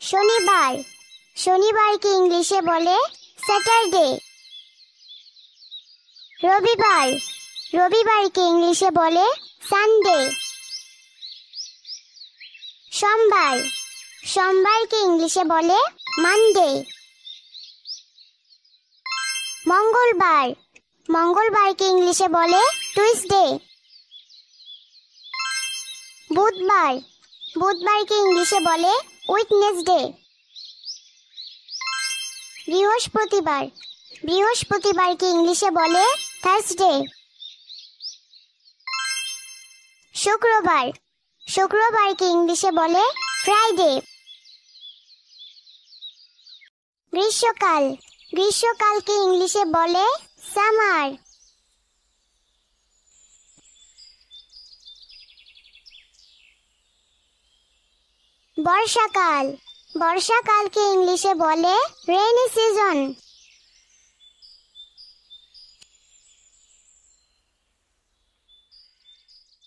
শনিবার, শনিবারকে ইংলিশে বলে স্যাটারডে। রবিবার, রবিবারকে ইংলিশে বলে সানডে। সোমবার, সোমবারকে ইংলিশে বলে মানডে। মঙ্গলবার, মঙ্গলবারকে ইংলিশে বলে টুইসডে। বুধবার, বুধবারকে ইংলিশে বলে উইডনেসডে। বৃহস্পতিবার, বৃহস্পতিবারকে ইংলিশে বলে থার্সডে। শুক্রবার, শুক্রবারকে ইংলিশে বলে ফ্রাইডে। গ্রীষ্মকাল, গ্রীষ্মকালকে ইংলিশে বলে সামার। বর্ষাকাল, বর্ষাকালকে ইংলিশে বলে রেইনি সিজন।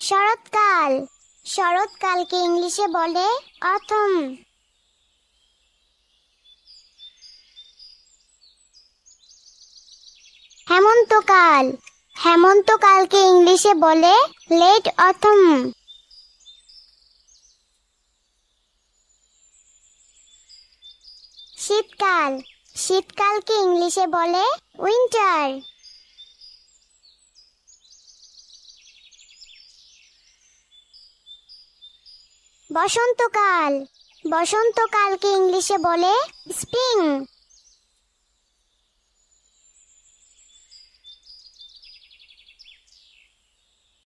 শরৎকাল, শরৎকালকে ইংলিশে বলে অথম। হেমন্তকাল, হেমন্তকালকে ইংলিশে বলে লেট অথম। শীতকাল, শীতকালকে ইংলিশে বলে উইন্টার। বসন্তকাল, বসন্তকালকে ইংলিশে বলে স্প্রিং।